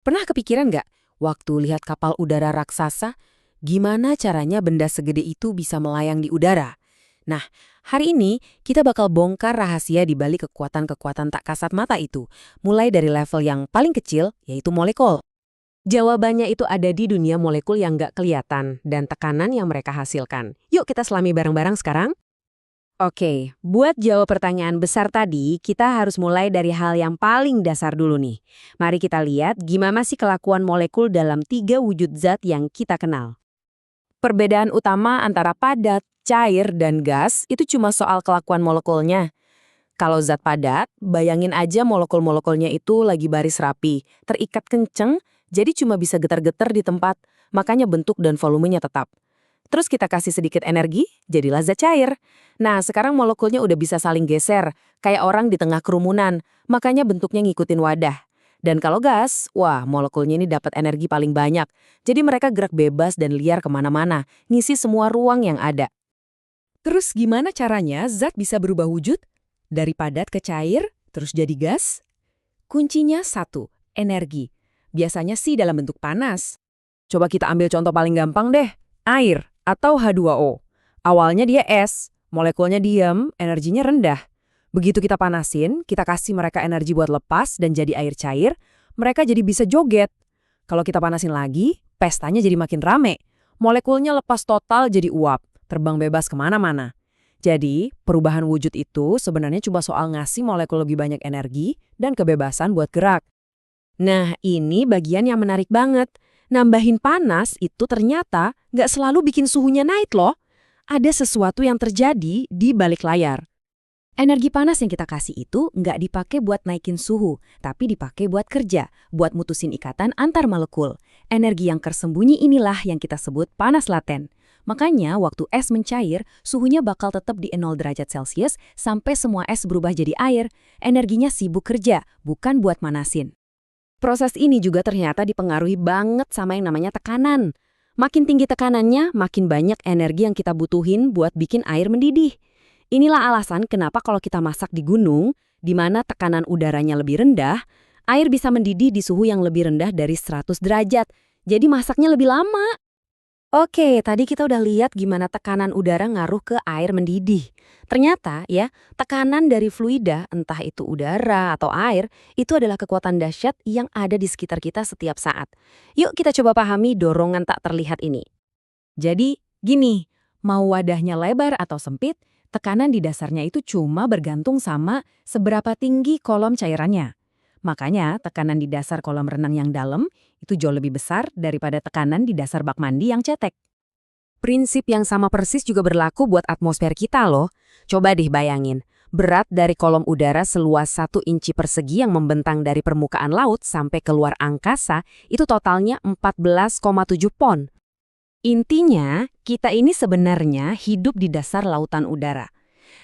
Pernah kepikiran nggak, waktu lihat kapal udara raksasa, gimana caranya benda segede itu bisa melayang di udara? Nah, hari ini kita bakal bongkar rahasia di balik kekuatan-kekuatan tak kasat mata itu, mulai dari level yang paling kecil, yaitu molekul. Jawabannya itu ada di dunia molekul yang nggak kelihatan dan tekanan yang mereka hasilkan. Yuk kita selami bareng-barang sekarang. Oke, buat jawab pertanyaan besar tadi, kita harus mulai dari hal yang paling dasar dulu nih. Mari kita lihat gimana sih kelakuan molekul dalam tiga wujud zat yang kita kenal. Perbedaan utama antara padat, cair, dan gas itu cuma soal kelakuan molekulnya. Kalau zat padat, bayangin aja molekul-molekulnya itu lagi baris rapi, terikat kenceng, jadi cuma bisa getar-getar di tempat, makanya bentuk dan volumenya tetap. Terus kita kasih sedikit energi, jadilah zat cair. Nah, sekarang molekulnya udah bisa saling geser, kayak orang di tengah kerumunan, makanya bentuknya ngikutin wadah. Dan kalau gas, wah molekulnya ini dapat energi paling banyak. Jadi mereka gerak bebas dan liar kemana-mana, ngisi semua ruang yang ada. Terus gimana caranya zat bisa berubah wujud? Dari padat ke cair, terus jadi gas? Kuncinya satu, energi. Biasanya sih dalam bentuk panas. Coba kita ambil contoh paling gampang deh, air atau H2O. Awalnya dia es, molekulnya diam, energinya rendah. Begitu kita panasin, kita kasih mereka energi buat lepas dan jadi air cair, mereka jadi bisa joget. Kalau kita panasin lagi, pestanya jadi makin rame. Molekulnya lepas total jadi uap, terbang bebas kemana-mana. Jadi, perubahan wujud itu sebenarnya cuma soal ngasih molekul lebih banyak energi dan kebebasan buat gerak. Nah, ini bagian yang menarik banget. Nambahin panas itu ternyata nggak selalu bikin suhunya naik loh. Ada sesuatu yang terjadi di balik layar. Energi panas yang kita kasih itu nggak dipakai buat naikin suhu, tapi dipakai buat kerja, buat mutusin ikatan antar molekul. Energi yang tersembunyi inilah yang kita sebut panas laten. Makanya waktu es mencair, suhunya bakal tetap di 0 derajat Celcius sampai semua es berubah jadi air. Energinya sibuk kerja, bukan buat manasin. Proses ini juga ternyata dipengaruhi banget sama yang namanya tekanan. Makin tinggi tekanannya, makin banyak energi yang kita butuhin buat bikin air mendidih. Inilah alasan kenapa kalau kita masak di gunung, di mana tekanan udaranya lebih rendah, air bisa mendidih di suhu yang lebih rendah dari 100 derajat. Jadi masaknya lebih lama. Oke, tadi kita udah lihat gimana tekanan udara ngaruh ke air mendidih. Ternyata ya, tekanan dari fluida, entah itu udara atau air, itu adalah kekuatan dahsyat yang ada di sekitar kita setiap saat. Yuk kita coba pahami dorongan tak terlihat ini. Jadi, gini, mau wadahnya lebar atau sempit, tekanan di dasarnya itu cuma bergantung sama seberapa tinggi kolom cairannya. Makanya, tekanan di dasar kolam renang yang dalam itu jauh lebih besar daripada tekanan di dasar bak mandi yang cetek. Prinsip yang sama persis juga berlaku buat atmosfer kita loh. Coba deh bayangin, berat dari kolom udara seluas 1 inci persegi yang membentang dari permukaan laut sampai keluar angkasa itu totalnya 14,7 pon. Intinya, kita ini sebenarnya hidup di dasar lautan udara.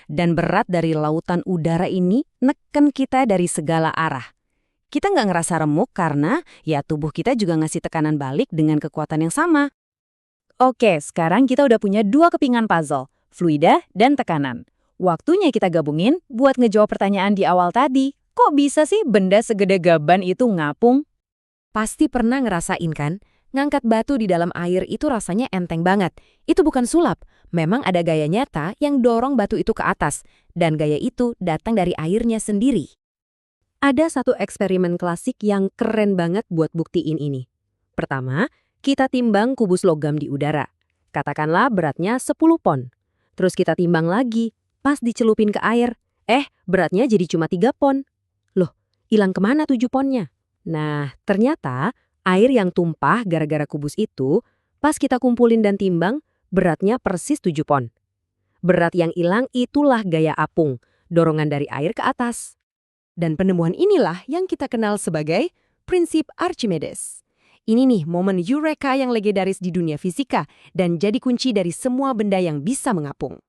Dan berat dari lautan udara ini neken kita dari segala arah. Kita nggak ngerasa remuk karena ya tubuh kita juga ngasih tekanan balik dengan kekuatan yang sama. Oke, sekarang kita udah punya 2 kepingan puzzle, fluida dan tekanan. Waktunya kita gabungin buat ngejawab pertanyaan di awal tadi. Kok bisa sih benda segede gaban itu ngapung? Pasti pernah ngerasain kan? Ngangkat batu di dalam air itu rasanya enteng banget. Itu bukan sulap. Memang ada gaya nyata yang dorong batu itu ke atas. Dan gaya itu datang dari airnya sendiri. Ada satu eksperimen klasik yang keren banget buat buktiin ini. Pertama, kita timbang kubus logam di udara. Katakanlah beratnya 10 pon. Terus kita timbang lagi, pas dicelupin ke air. Beratnya jadi cuma 3 pon. Loh, hilang kemana 7 ponnya? Nah, ternyata air yang tumpah gara-gara kubus itu, pas kita kumpulin dan timbang, beratnya persis 7 pon. Berat yang hilang itulah gaya apung, dorongan dari air ke atas. Dan penemuan inilah yang kita kenal sebagai prinsip Archimedes. Ini nih momen eureka yang legendaris di dunia fisika dan jadi kunci dari semua benda yang bisa mengapung.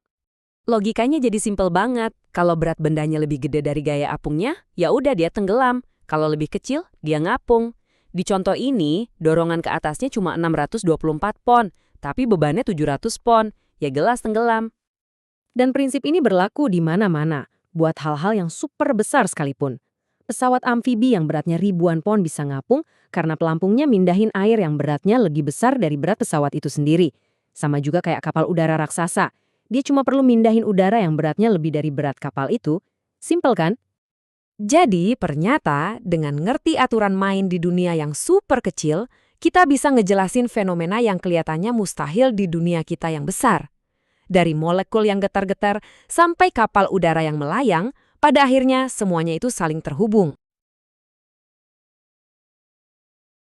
Logikanya jadi simpel banget. Kalau berat bendanya lebih gede dari gaya apungnya, ya udah dia tenggelam. Kalau lebih kecil, dia ngapung. Di contoh ini, dorongan ke atasnya cuma 624 pon, tapi bebannya 700 pon. Ya jelas tenggelam. Dan prinsip ini berlaku di mana-mana. Buat hal-hal yang super besar sekalipun. Pesawat amfibi yang beratnya ribuan pon bisa ngapung karena pelampungnya mindahin air yang beratnya lebih besar dari berat pesawat itu sendiri. Sama juga kayak kapal udara raksasa. Dia cuma perlu mindahin udara yang beratnya lebih dari berat kapal itu. Simpel kan? Jadi, ternyata dengan ngerti aturan main di dunia yang super kecil, kita bisa ngejelasin fenomena yang kelihatannya mustahil di dunia kita yang besar. Dari molekul yang getar-getar sampai kapal udara yang melayang, pada akhirnya semuanya itu saling terhubung.